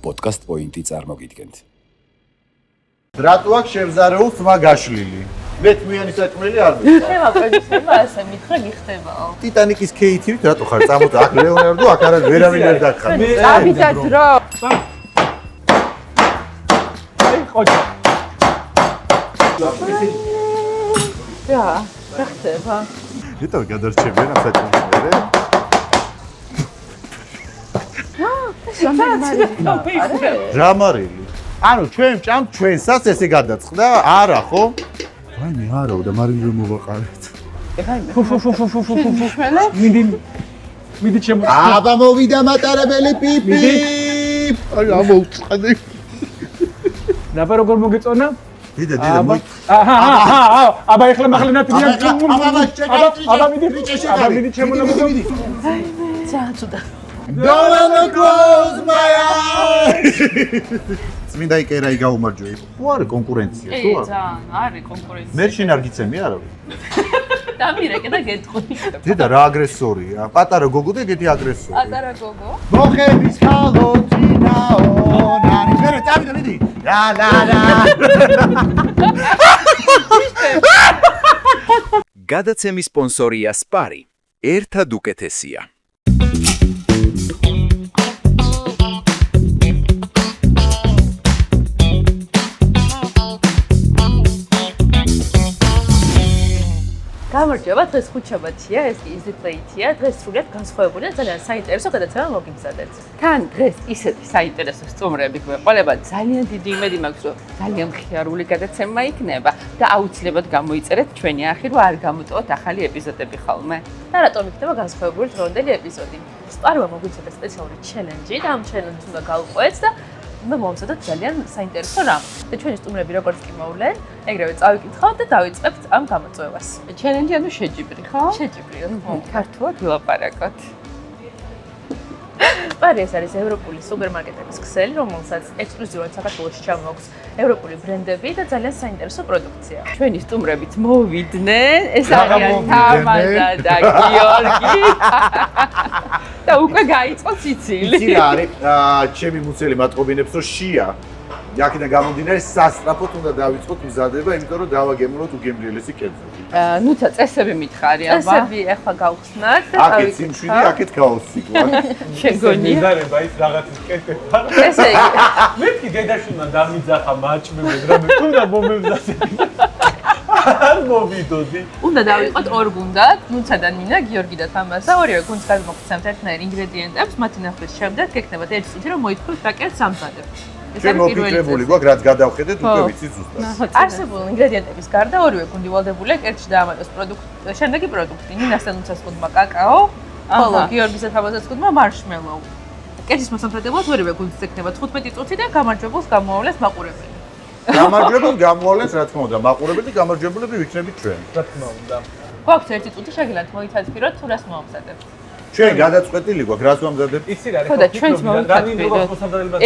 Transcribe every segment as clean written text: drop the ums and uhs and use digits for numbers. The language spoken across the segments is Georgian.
პოდკასტ პოინტი წარმოგიდგენთ. რატო აქვს შევზარეულ თმა გაშლილი? მე თმიანი საჭმელი არ მიხარ. ხება პროდიუსერმა ასე მითხრა გიხდებაო. ტიტანიკის KTV-ით რატო ხარ? წამოწა აქ ლეონარდო, აქ არა ვერავინ ვერ დაგხარ. წავიდა დრო. აი ხოჭო. რა ხდება? ეტა გადარჩებიან ამ საჭმელს მერე? რა მარილი? ანუ ჩვენ ჭამ ჩვენსაც ესე გადაწყდა? არა ხო? ვაიმე არაო და მარილი რომ მოვაყარეთ. მიდი ჩემო. აბა მოვიდა მატარებელი პიპი. აი ამოუწყდი. ნაბა როგორ მოგეწონა? დიდა მოი. აბა ეხლა მახლა ნათლია. აბა მიდი ჩემო მიდი. ძაძუდა. Don't wanna close my eyes. წმინდა იკერაი გაუმარჯვე. თუ არის კონკურენცია, თუ არა? ძალიან არის კონკურენცია. მე შენ არ გიცემი არავინ. დამირეკე და გეტყვი. დედა რა აგრესორია? პატარა გოგო და ეგეთი აგრესორი. პატარა გოგო. მოხების ხალოთინაო, ნანი მერე წავიდა მიდი. ლა ლა ლა. გადაცემის სპონსორია სპარი. ერთად უკეთესია. გამარჯობა, დღეს ხუთშაბათია, ეს კი easy play-ია. დღეს სრულიად განსხვავებული და ძალიან საინტერესო გადაცემა მოგიგზავნეთ. თან დღეს ისეთი საინტერესო სტუმრები გვეყოლება, ძალიან დიდი იმედი მაქვს, რომ ძალიან მხიარული გადაცემა იქნება და აუცილებლად გამოიწერეთ ჩვენი არხი, რომ არ გამოტოვოთ ახალი ეპიზოდები ხოლმე. და რატომ იქნება განსხვავებული დღევანდელი ეპიზოდი? სპარმა მოგვიწოდა სპეციალური ჩელენჯი და ამ ჩელენჯს უნდა გავყვეთ და უნდა მომზადოთ ძალიან საინტერესო რამ. და ჩვენი სტუმრები როგორც კი მოვლენ, ეგრევე წავიკითხავთ და დავიწყებთ ამ გამოწვევას. ჩელენჯი ანუ შეჯიბრი, ხო? შეჯიბრი, ხო. ქართულად ვილაპარაკოთ. სპარი ეს არის ევროპული სუპერმარკეტების ქსელი, რომელსაც ექსკლუზიურად საქართველოში ჩამოაქვს ევროპული ბრენდები და ძალიან საინტერესო პროდუქცია. ჩვენი სტუმრებით მოვიდნენ, ეს არიან თამაზა და გიორგი. და უკვე გაიწყო ციცილი. იცი რა არის? ჩემი მუცელი მატყობინებს რომ შია. აქედან გამომდინარე სასწრაფოდ უნდა დავიწყოთ მზადება, იმიტომ რომ დავაგემროთ უგემრიელესი კერძები. ნუცა წესები მითხარი, აბა. წესები ახლა გავხსნათ და აქეთ სიმშვიდე, აქეთ ქაოსი გვაქვს. შეგონია. მიზარება ის რაღაცის კეთება. ესე იგი. მეთქი დედაშვილმა დამიძახა მაჭმები, რა მე თუნდა მომევზასები. არ მოვიდოდი. უნდა დავიყოთ ორ გუნდად, ნუცა და ნინა, გიორგი და თამაზა, ორივე გუნდს გადმოგცემთ ერთნაირ ინგრედიენტებს, მათი ნახვის შემდეგ გექნებათ ერთი წუთი, რომ მოითხოვოთ რა კერძს ამზადებთ. ჩვენ მოფიქრებული გვაქვს, რაც გადავხედეთ, უკვე ვიცი ზუსტად. არსებული ინგრედიენტების გარდა ორივე გუნდი ვალდებულია კერძში დაამატოს შემდეგი პროდუქტი. ნინას და ნუცას გუნდმა კაკაო, ხოლო გიორგის და თამაზას გუნდმა მარშმელოუ. კერძის მოსამზადებლად ორივე გუნდს ექნება 15 წუთი და გამარჯვებულს გამოავლეს მაყურებელი. გამარჯვებულს გამოავლენს, რა თქმა უნდა, მაყურებელი გამარჯვებულები ვიქნებით ჩვენ. რა თქმა უნდა. გვაქვს ერთი წუთი, შეგიძლიათ მოითათბიროთ თუ რას მოამზადებთ. ჩვენ გადაწყვეტილი გვაქვს, რას ვამზადებთ. იცი რა, ხო და ჩვენც მოვიხატბიროთ.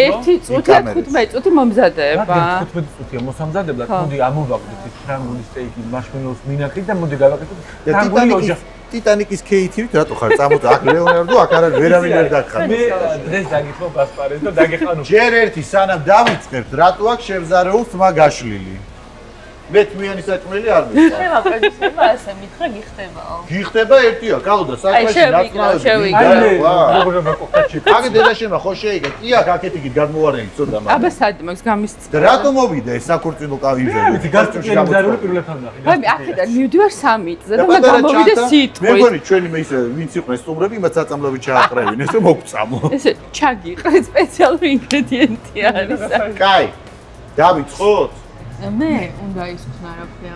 ერთი წუთი, 15 წუთი მომზადება. 15 წუთია მოსამზადებლად, მოდი ამოვაყდით ის ფრანგული სტეიკი, მარშმელოუს მინაკლი და მოდი გავაკეთოთ ფრანგული ოჯახი. ტიტანიკის KTV-ით რატო ხარ? წამოწა აქ ლეონარდო, აქ არა ვერავინ ვერ დაგხარ. მე დღეს დაგიხმო გასპარეს და დაგეხანო. ჯერ ერთი სანამ დავიწყებთ, რატო აქვს შევზარეულ თმა გაშლილი? მე თმიანი საჭმელი არ მიხარ. ხება პროდიუსერმა ასე მითხრა გიხდებაო. გიხდება ერთია, კალოდა საჭმელში ნაცნავები. როგორ მოკოხაჩი. აგე დედაშენმა ხო შეიგე. კი აქ აქეთ იგი გადმოვარდნილი ცოტა მაგრამ. აბა სად მაქვს გამისწრა. და რატო მოვიდა ეს საკურწინო კავიჟები? გასწრებული მზარული პირველთან ნახე. ვაიმე, აქედან მივდივარ 3 წზე და გამოვიდა მე სიტყვით. მგონი ჩვენი მე ისე ვინც იყვნენ სტუმრები, იმათ საწამლავი ჩააყრევინეს და მოგწამო. ესე ჩაგიყრე სპეციალური ინგრედიენტი არის. კაი. დავიწყოთ? მე უნდა ისხნა რა ქვია.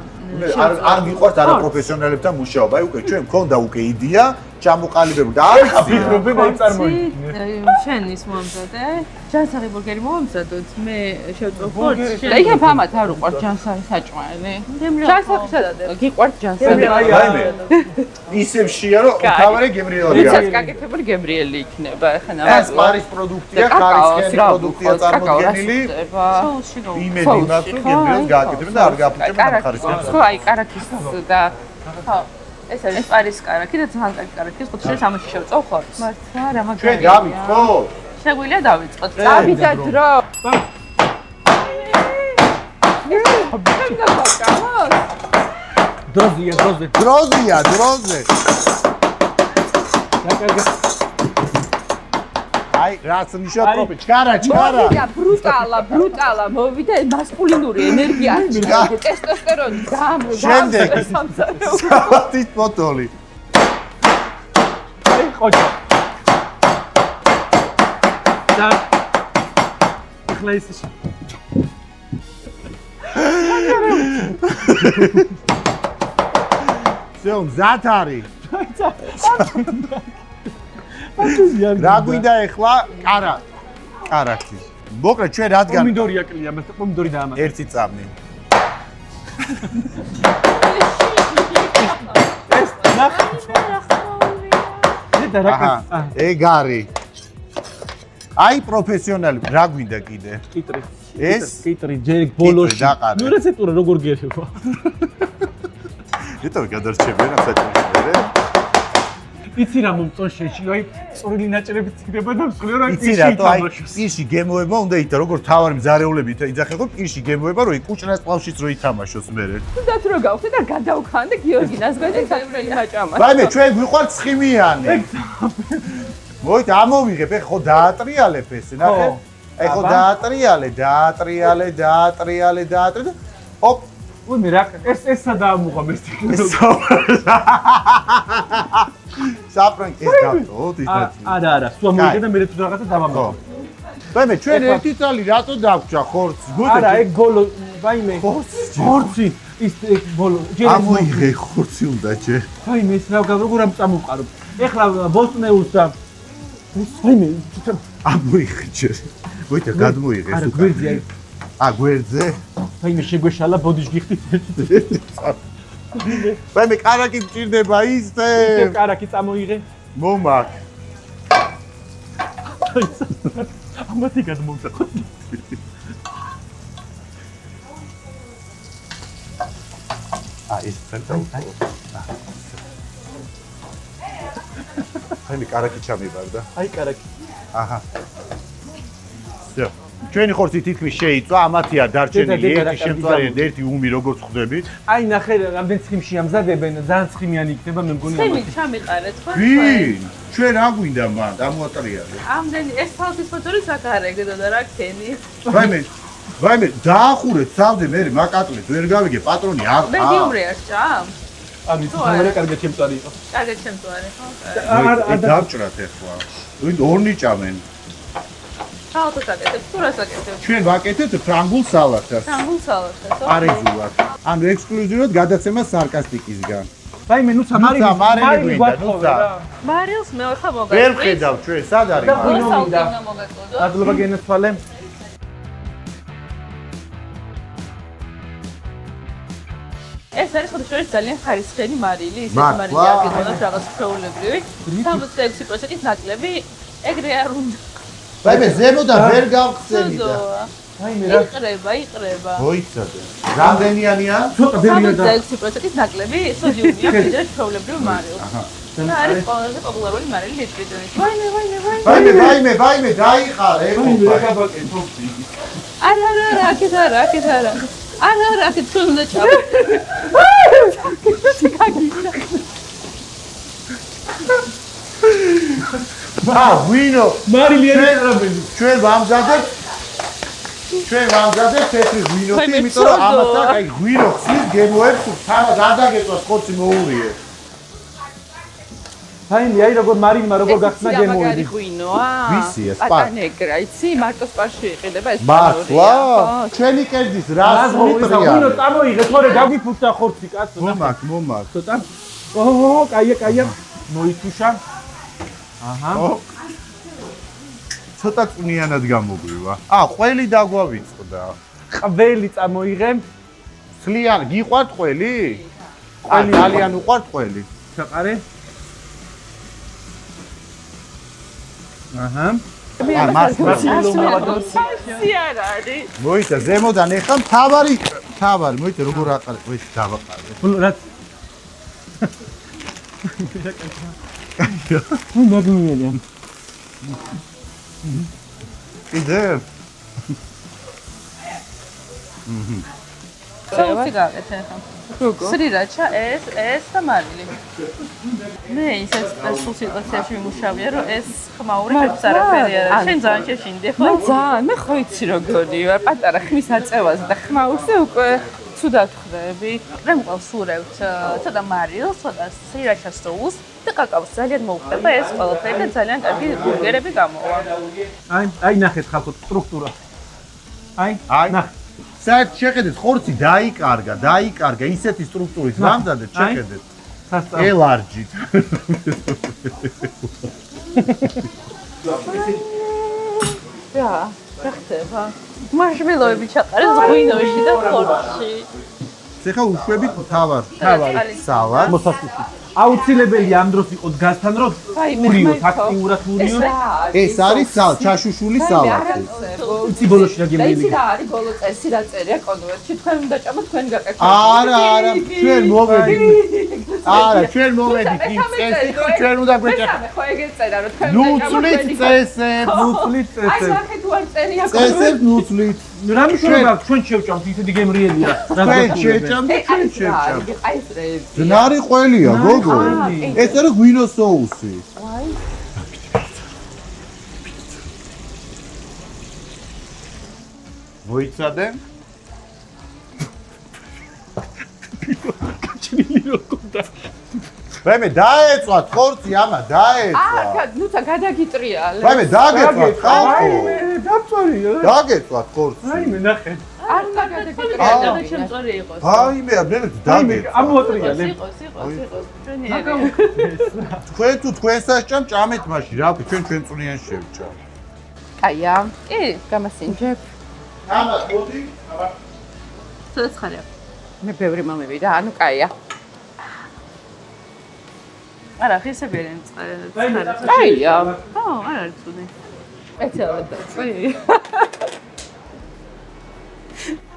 არ მიყვართ არაპროფესიონალებთან მუშაობა. აი უკვე ჩვენ მქონდა უკვე იდეა, ჩამოყალიბებული და არ ვიცი. ფიქრობენ აი წარმოიდგინე. შენ ის მომზადე? ჯანსაღი ბურგერი მომზადოთ. მე შევწევ ხორცს. და იქ ამათ არ უყვართ ჯანსაღი საჭმელი. ჯანსაღი გიყვართ ჯანსაღი. რაიმე. ისევ შია რომ თავარი გემრიელია. ვიცით, გაკეთებული გემრიელი იქნება. ახლა ეს პარის პროდუქტია, ხარისხიანი პროდუქტია წარმოდგენილი. შოუში გაუ. იმედი მაქვს რომ გემრიელს გააკეთებენ და არ გააფუჭებენ ამ ხარისხიანს. ხო, აი კარაქის და ხო. ეს არის პარის კარაქი და ძალიან კარგი კარაქი. ხუთშორის ამაში შევწევ ხორცს. მართლა რა მაგარია. ჩვენ გავიქხოთ. შეგვიძლია დავიწყოთ. წავიდა დრო. დროზია. დროზე. აი, რაც ნიშნავს პროფი. ჩქარა. მოვიდა ბრუტალა, მოვიდა მასკულინური ენერგია, ტესტოსტერონი, შემდეგ სალათის ბოტოლი. აი, ყოჩა. და ახლა ის всё, მზად არის. რა გვინდა ეხლა? კარაქი. მოკლედ ჩვენ რადგან პომიდორი აკლია, მას პომიდორი დაამატა. ერთი წამი. ეს ნახე. და რა აჰა, ეგ არის. აი პროფესიონალი, რა გვინდა კიდე? კიტრი. ეს კიტრი ჯერ ბოლოში. დაყარე. ნუ რეცეპტურა როგორ გერხება? ეტო გადარჩებიან ამ საჭიროებაზე. იცი რა მომწონშეში, აი წვრილი ნაჭრები ცირება და მსხლიო რა იცი რატო აი პირში გემოება უნდა იტა როგორ თავარი მზარეულები იძახება პირში გემოება რომ კუჭნას კლავშიც რო ითამაშოს მერე. თუნდაც რო გავხდე და გადავქან და გიორგი ნაზგველი საჭრელი მაჭამა. ვაიმე ჩვენ გვიყვართ ცხიმიანი. მოით ამოვიღებ, ეხ ხო დაატრიალებ ესე, ნახე. აი ხო დაატრიალე. ოპ, უი მე რა ეს სადაამუღა მე საფრანგ ეს გავწოთ ისეთი. არა, სულ მოვიდა და მე თუ რაღაცა დავამოღო. ვაიმე ჩვენ ერთი წალი რატო დაგჭა ხორცს? არა, ეგ ბოლო, ვაიმე. ხორცი, ის ბოლო. ამოიღე ხორცი უნდა ჯერ. ვაიმე, ეს როგორ ამ წამოვყარო. ეხლა ბოსტნეულს და ვაიმე, ამოიღე ჯერ. მოითა გადმოიღე. არა, გვერდზე აი. გვერდზე? ვაიმე, შეგვეშალა ბოდიში გიხდით. ვაიმე, კარაკი მჭირდება ისე. კარაკი წამოიღე. მომაკ. ამათი გადმოვწახო. ეს ფერტაუ. აი, კარაკი ჩამიბარდა. აი, კარაკი. აჰა. всё. ჩვენი ხორცი თითქმის შეიწვა, ამათია დარჩენილი ერთი შემწვარი და ერთი უმი როგორც ხვდებით. აი, ნახე, რამდენ ცხიმში ამზადებენ, ძალიან ცხიმიანი იქნება, მე მგონი ცხიმი ამათი. ჩამიყარეთ ხო? ვინ? ჩვენ რა გვინდა მან? ამოატრიალე. ამდენი ეს თავის ფოტორი საკარეგდო და რა ქენი. ვაიმე, დაახურეთ სავდე მე მაკატლეთ, ვერ გავიგე პატრონი არ. მედიუმრე არ ჭამ? ამის მეორე კარგი შემწარი იყო. კარგი შემწვარი ხო? არ დავჭრათ ახლა. ვინ ორნი ჭამენ? საათო საკეთებ, თუ რა საკეთებ? ჩვენ ვაკეთებთ ფრანგულ სალათას. ფრანგულ სალათას, ხო? პარიზულად. ანუ ექსკლუზიურად გადაცემა სარკასტიკისგან. ვაიმე, ნუცა მარილი გვინდა, ნუცა. მარილს მე ხა მოგაწყდი. ვერ ხედავ ჩვენ, სად არის მარილი? გონო მინდა მოგაწყდო. ადლობა გენაცვალე. ეს არის ხოდაშორის ძალიან ხარისხიანი მარილი, ისეთი მართლა? მარილი აგებოდათ რაღაც ჩვეულებრივი. 66%-ით ნაკლები, ეგრე არ უნდა. ვაიმე, ზემოდან ვერ გავხსენიდა. ვაიმე, რა იყრება. მოიცადე. რამდენიანია? ცოტა ბევრია და 66%-ით ნაკლები სოდიუმია ვიდრე ჩვეულებრივ მარილს. აჰა. და არის ყველაზე პოპულარული მარილი ლიტვიდური. ვაიმე, დაიხარე, რა გაბაკეთო? არა, აქეთ არა. არა, აქეთ თუ უნდა ჩავ. ვინო? მარილი არ იყრაბენი. ჩვენ ვამზადებთ თეთრი ღვინოთი, იმიტომ რომ ამასაც აი ღვინო ხსნის გემოებს თავად არ დაგეწვას ხორცი მოურიე. ვაიმე, აი როგორ მარილმა როგორ გახსნა გემოვიდი. ღვინოა. ვისი ეს? პატანეგრა, იცი, მარტო სპარში იყიდება ეს მართლა? ჩვენი კერძის რას ღვინო მოტრიალე? წამოიღე, თორე დაგიფუჭდა ხორცი კაცო. მომაკ. ცოტა. ოჰო, კაია. მოითუშა. აჰა. ცოტა წვნიანად გამოგვივა. ყველი დაგვავიწყდა. ყველი წამოიღე. სლიან, გიყვართ ყველი? ძალიან უყვართ ყველი. ჩაყარე. აჰა. მოიცა ზემოდან ეხა მთავარი, მოიცა როგორ აყარე, ეს დავაყარე. რაც მაგნიელია. კიდე? სოუსი გავაკეთე ხა. როგორ? სრირაჩა ეს და მარილი. მე ისეთ სულ სიტუაციაში ვიმუშავია, რომ ეს ხმაური ხებს არაფერი არა. შენ ძალიან შეშინდი ხო? მე ძალიან, მე ხო იცი როგორი ვარ, პატარა ხმის აწევაზე და ხმაურზე უკვე ცუდად ხვდები. მე მყავს სურევთ ცოტა მარილს, ცოტა სრირაჩა სოუსს და კაკაოს ძალიან მოუხდება ეს ყველაფერი და ძალიან კარგი ბურგერები გამოვა. აი ნახეთ ხალხო სტრუქტურა. აი ნახეთ. საერთოდ შეხედეთ, ხორცი დაიკარგა, ისეთი სტრუქტურით ვამზადეთ, შეხედეთ. სასწაული. ელარჯით. რა ხდება? მარშმელოები ჩაყარეს ღვინოში და ხორცში. ეხლა უშვებით თავარ სალატს. მოსასწრაფი. აუცილებელი ამ დროს იყოს გასთან რომ ურიოთ, აქტიურად ურიოთ. ეს არის ჩაშუშული სალატი. იცი ბოლოში რა გემრიელი. იცი რა არის ბოლო წესი რა წერია კონვერტში, თქვენ უნდა ჭამოთ, თქვენ გაკეთოთ. არა, ჩვენ მოვედით იმ წესით, რომ ჩვენ უნდა გვეჭახოთ. მე ხო ეგეც წერა რომ თქვენ ნუცლით წესებს, აი სახეთ ვარ წერია წესებს ნუცლით. რა მნიშვნელობა აქვს ჩვენ შევჭამთ ისეთი გემრიელია. ჩვენ შეჭამთ, ჩვენ შევჭამთ. აი ეს რეჟი. ძნარი ყველია, გოგო. ეს არის ღვინო სოუსი. მოიცადე? გაჩნილი რო კონდა. მე დაეწვათ ხორცი, ამა დაეწვა. ნუცა გადაგიტრიალე. მე დაგეწვათ ხალხო. დაწორია. დაგეწვათ ხორცი. აი მე ნახეთ. არ უნდა გადაგიტრიალე. და შემწორი იყოს. აი მე დაგეწვა. ამოტრიალე. იყოს. ჩვენი თქვენ თუ თქვენსაც ჭამეთ მაშინ, რა ვიცი, ჩვენ წვნიან შევჭამ. აია. გამასინჯებ. ამა მოდი, აბა. ცოტა ცხარია. მე ბევრი მომივიდა, ანუ კაია. არა, ხისებიანი ცხარი. კაია. ხო, არ არის ცუდი. სპეციალურად დაწყე.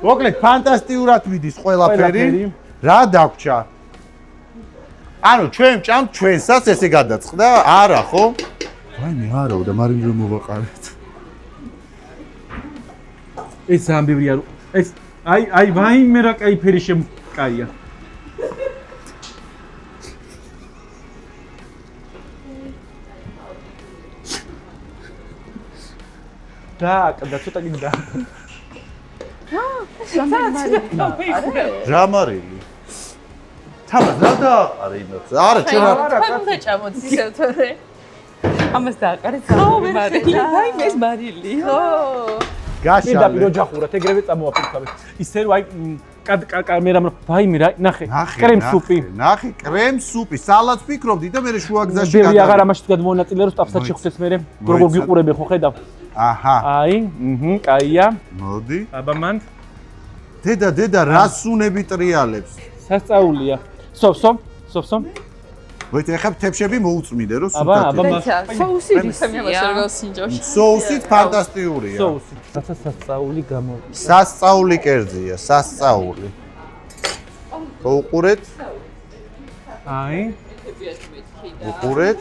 მოკლედ ფანტასტიკურად მიდის ყველაფერი. რა დაგჭა? ანუ ჩვენ ჭამთ ჩვენსაც ესე გადაწყდა? არა, ხო? ვაიმე, არაო და მარიმ რომ მოვაყარეთ. ეს ამბებია რომ ეს აი ვაიმე რა кайფერი შემკაია. და ცოტა გინდა. რა მარილი? თამარ რა დააყარე იმას? არა, ჩვენ თქვენ უნდა ჭამოთ ისე თორე. ამას დააყარე ძალიან მარილი. აი ეს მარილი. ხო. გაშალე. პირდაპირ ოჯახურად ეგრევე წამოაფიქრე. ისე რომ აი კამერამ ვაიმე რა ნახე კრემ სუპი. ნახე კრემ სუპი, სალატს ფიქრობდი და მე შუა გზაში გადავიდა. მე აღარ ამაში გადმონაწილე რომ სტაფსაც შეხვდეთ მე როგორ გიყურები ხო ხედავ. აჰა. აი, კაია. მოდი. აბა მან დედა რას უნები ტრიალებს? სასწაულია. სოფსო. მოიცა ხა თეფშები მოუწმიდე რომ აბა სულთად. სოუსი რისია? სოუსით ფანტასტიკურია. სოუსი. სასწაული გამო. სასწაული კერძია, სასწაული. უყურეთ? აი. უყურეთ?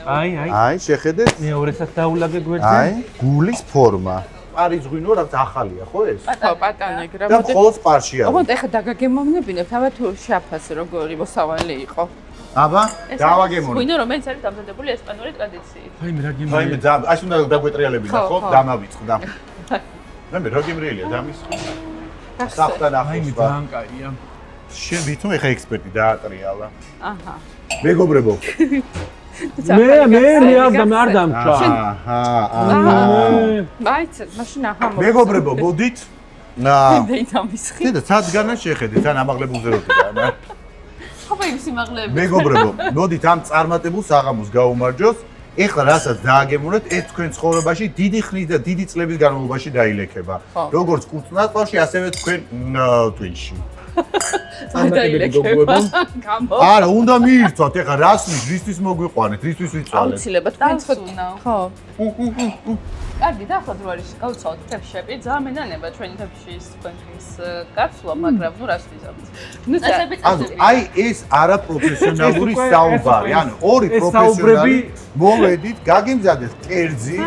აი, შეხედეთ? მეორე სასწაულაგე გვერდზე. აი, გულის ფორმა. არის ღვინო რაც ახალია, ხო ეს? ხო, პატანეგ რა. და მხოლოდ სპარში არის. ოღონდ ეხა დაგაგემოვნებინებთ, აბა თუ შეაფას როგორი მოსავალი იყო. აბა, დავაგემოვნე. ღვინო რომელიც არის დამზადებული ესპანური ტრადიციით. ვაიმე რა აი გემრიელი. მე აი უნდა დაგვეტრიალებინა, ხო? დამავიწყდა. მე რა გემრიელია დამის. საფთან ვაიმე ახლოს. ძალიან კაია. შენ ვითომ ეხა ექსპერტი დაატრიალა. აჰა. მეგობრებო. მე არ დამჭა. მაიც, მაშინ აჰა. მეგობრებო, მოდით. მეითამისხი. დედა სადგანა შეხედეთ, ან ამაღლებულზე რო დიახ. ხობა იმ სიმაღლეები. მეგობრებო, მოდით ამ წარმატებულ საღამოს გაუმარჯოს. ეხლა რასაც დააგემოვნეთ, ეს თქვენ ცხოვრებაში დიდი ხნის და დიდი წლების განმავლობაში დაილექება. როგორც კურწნაწყალში, ასევე თქვენ ტვინში. წარმატებები გოგოებო. არა, უნდა მიირთვათ, ეხლა რას რისთვის მოგვიყვანეთ, რისთვის ვიწვალეთ. აუცილებლად თქვენ ხო. კარგი, დაახლოებით რო არის გავცვალოთ თეფშები, ძალიან მენანება ჩვენი თეფშის თქვენთვის გაცვლა, მაგრამ ნუ რას ვიზამთ. ნუ წესები ანუ აი ეს არა პროფესიონალური საუბარი, ანუ ორი პროფესიონალი მოვედით, გაგიმზადეთ კერძი,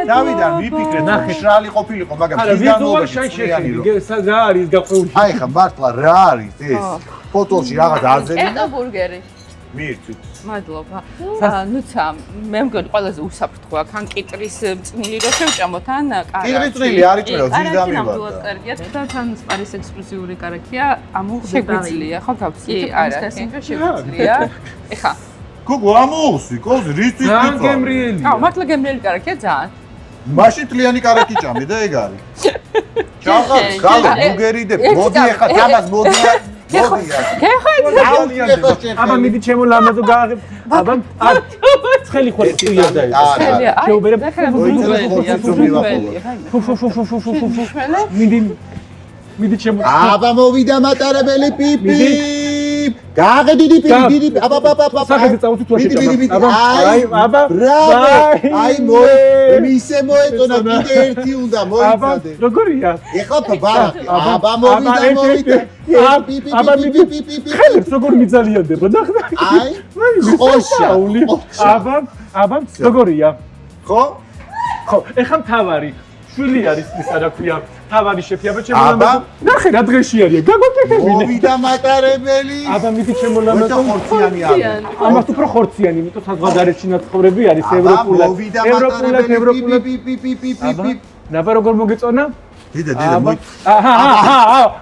დავიდან ვიფიქრეთ, მშრალი ყოფილიყო, მაგრამ არა, ვიზუალ შაიშეხი, რა არის გაყვეული? აი ხა მართლა რა არის ეს? ფოტოში რაღაც აზერი ეტა ბურგერი. მიირთვით. მადლობა. ნუცა, მე მგონი ყველაზე უსაფრთხო აქ ან კიტრის წნილი რო შევჭამოთ ან კარაქი. კიტრი წნილი არ იჭრევ, ძის დამიბარდა. კარგია, თან სპარის ექსკლუზიური კარაქია, შეგვიძლია, ხო გავცი? არა, შეგვიძლია. ეხა გოგო ამოუსვი, კოზი რისთვის ძალიან ვიწვალ? გემრიელი. აუ, მართლა გემრიელი კარაქია ძალიან. მაშინ თლიანი კარაქი ჭამე და ეგ არის. ჩაღარ, ხალე, ბუგერიდე, მოდი ეხა თამას მოდი. მოდი. აბა მიდი ჩემო ლამაზო გააღებ. აბა ცხელი ხوار წვია და ეს. შეუბერებ. მიდი ჩემო. აბა მოვიდა მატარებელი პიპი. გააღე დიდი პიპი. აბა. სახეზე წავუწი თუ შეჭამ. აბა. აი მისე მოეწონა კიდე ერთი უნდა მოიცადე. როგორია? ეხლა ბარაკი. აბა მოვიდა. აბა მიდი. ხელებს როგორ მიძალიანდება ნახე. აი ხოშა. აბა როგორია? ხო? ხო, ეხლა მთავარი შვილი არის ისა რა ქვია, თავარი შეფიაბა აბა. ჩემო. ნახე რა დღეში არის. გაგოკეთებინე. მოვიდა მატარებელი. აბა მიდი ჩემო ლამაზო. ხორციანი არის. ამას უფრო ხორციანი, იმიტომ საზღვარგარეთში ნაცხოვრები არის ევროპულად. მოვიდა მატარებელი პიპი. ნაბა როგორ მოგეწონა? დედა მოი.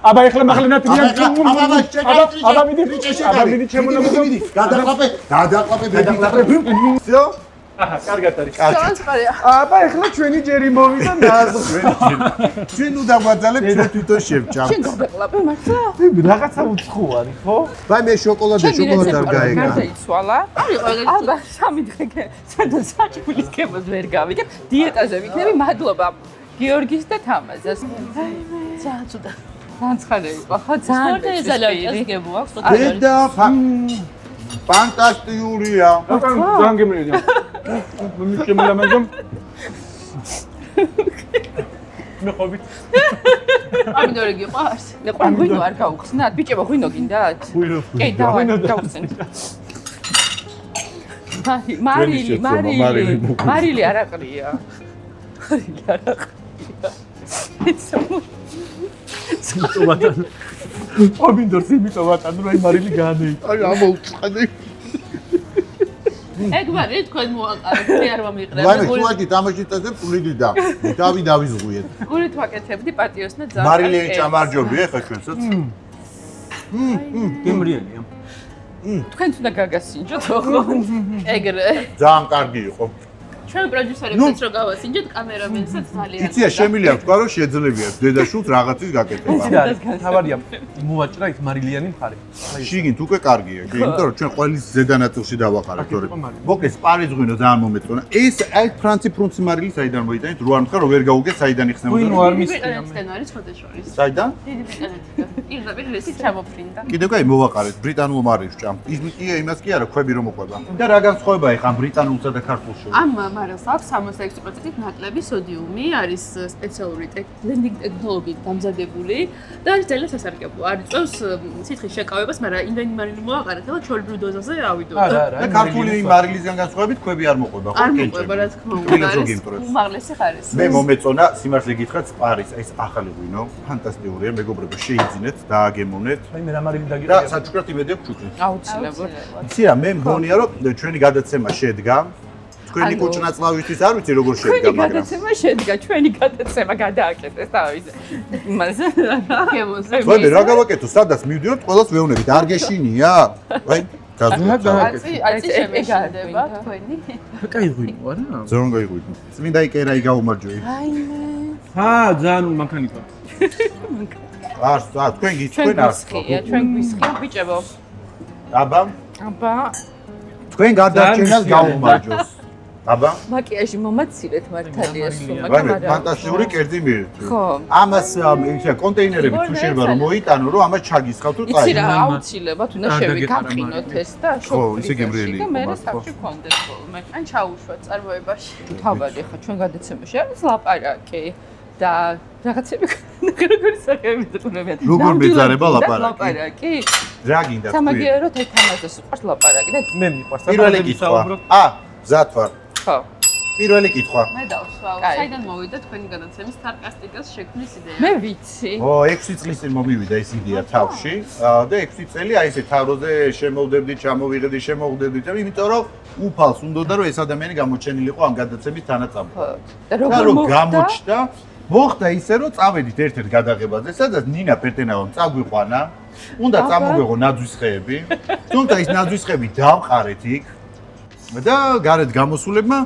აბა ეხლა მახლენათია. აბა მიდი. აბა მიდი ჩემო ლამაზო. გადაყლაპე ბები. всё? აჰა, კარგად არის. კაცი. აბა ეხლა ჩვენი ჯერი მოვიდა ნაზღვი. ჩვენ უნდა გვაძალებ ჩვენ თვითონ შევჭამ. შენ გაგყლაპე მართლა? რაღაცა უცხო არის, ხო? ვაი მე შოკოლადე არ გაიგა. გაიცვალა. აბა სამი დღე სადაც საჭმლის კებოს ვერ გავიგებ. დიეტაზე ვიქნები, მადლობა გიორგის და თამაზას. ძალიან ცუდა. ძალიან ცხარე იყო, ხო? ძალიან გებო აქვს. დედა ფანტასტიკურია. ძალიან გემრიელია. მე შემოლამაზო. მე ხოვით. ამინორე გიყვარს? მე ყარ ღვინო არ გაუხსნათ? ბიჭებო ღვინო გინდათ? ღვინო. კი, დავუხსნით. მარილი არაყრია. მარილი არაყრია. სიმწოვათან. ომინდორს იმიტოვათან, რომ აი მარილი გაანეი. აი ამოუწყდი. ეგ მარი თქვენ მოაყარეთ, მე არ მომიყრებ. ვაი მე შუაში თამაშით ასე პულიდი და დავი დავიზღვიეთ. გულით ვაკეთებდი პატიოსნა ძალიან. მარილი ჭამარჯობია ხა ჩვენსაც. გემრიელია. თქვენ თუნდა გაგასინჯოთ ხო? ეგრე. ძალიან კარგი იყო. ჩვენ პროდიუსერებსაც რო გავასინჯეთ, კამერამენსაც ძალიან. იცია შემიძლია თქვა რომ შეძლებიათ დედაშულს რაღაცის გაკეთება. თავარია მოვაჭრა ის მარილიანი მხარე. შიგნით უკვე კარგია, კი, იმიტომ რომ ჩვენ ყველის ზედა ნაწილში დავაყარეთ თორე. მოკლედ სპარის ღვინო ძალიან მომეწონა. ეს აი ფრანცი მარილი საიდან მოიტანეთ? რო არ მითხრა რომ ვერ გაუგე საიდან იხსნებოდა? ღვინო არ მისწია. ბრიტანეთიდან არის ხოთაშორის. საიდან? დიდი ბრიტანეთიდან. პირდაპირ ესეც ჩამოფრინდა. კიდევ კაი მოვაყარეთ ბრიტანულ მარილს ჭამ. იმას კი არა, ქვები რომ მოყვება. და რა განსხვავება ეხა ბრიტანულსა და ქართულს შორის? ამ მარილს აქვს 66% ნაკლები სოდიუმი, არის სპეციალური ბლენდინგ ტექნოლოგიით დამზადებული და არის ძალიან სასარგებლო. არ იწვევს სითხის შეკავებას, მაგრამ იმდენი მარილი მოვაყარეთ, რომ ჩვეულებრივ დოზაზე ავიდოთ. და ქართული მარილისგან განსხვავებით ქვები არ მოყვება, ხო? არ მოყვება, რა თქმა უნდა. არის უმაღლესი ხარისხი. მე მომეწონა, სიმართლე გითხრათ, სპარის ეს ახალი ღვინო, ფანტასტიკურია, მეგობრებო, შეიძინეთ, დააგემოვნეთ. აი მე რა მარილი და დაგიყრია. საჩუქრად იმედი აქვს ჩუქნის. აუცილებლად. იცი რა, მე მგონია, რომ ჩვენი გადაცემა შედგა. თქვენი კუჭნაწლავითის არ ვიცი როგორ შედგა, ჩვენი მაგრამ გადაცემა შედგა, ჩვენი გადაცემა გადააკეთეს თავის. იმაზე გემოზე. ვაი, რა გავაკეთო, სადაც მივდივართ, ყველას ვეუბნებით, არ გეშინია? ვაი, გაზღვიეთ. აწი შემეშინდება თქვენი. კაი ღვინო არა? ზორონ გაიღვით. წმინდა იკერაი გაუმარჯვე. აიმე. ძალიან მანქანიკა. არს, თქვენ გიჩვენ არს. ჩვენ გვისხია, ბიჭებო. აბა, აბა, თქვენ გადარჩენას გაუმარჯოს. აბა მაკიაჟი მომაცილეთ მართალია სულ, ვაიმე მაგრამ ფანტასტიკური კერძი მივირთვი. ხო. ამას ისე კონტეინერები თუ შეიძლება რომ მოიტანო, რომ ამას ჩაგისხავთ თუ იცი რა, წაიღო. აუცილებლად უნდა შევიგამყინოთ ეს და ხო, ისე გემრიელი და იყო, მე მართლა. საფში გქონდეს ხოლმე. ან ჩაუშვათ წარმოებაში. თავად ახლა ჩვენ გადაცემაში არის ლაპარაკი და რაღაცები როგორი სახეები ზღურებიან. როგორ მეძარება ლაპარაკი? ლაპარაკი? რა გინდა თქვი? სამაგიეროდ ეთამაზე სიყვარს ლაპარაკი და მე მიყვარს პირველი კითხვა. მზად ვარ. ხო. პირველი კითხვა. მე დავსვავ. კაი. საიდან მოვიდა თქვენი გადაცემის სარკასტიკას შექმნის იდეა? მე ვიცი. 6 წლის წინ მომივიდა ეს იდეა თავში და 6 წელი აი ესე თავროზე შემოვდებდი, ჩამოვიღებდი, შემოვდებდი, იმიტომ რომ უფალს უნდოდა რომ ეს ადამიანი გამოჩენილიყო ამ გადაცემის თანაწამო. ხო. და და როგორ რომ მოხდა? გამოჩნდა, მოხდა ისე რომ წავედით ერთ-ერთ გადაღებაზე, სადაც ნინა პერტენავამ წაგვიყვანა, უნდა წამოვეღო ნაძვისხეები, თუმცა ის ნაძვისხეები დავყარეთ იქ და გარეთ გამოსულებმა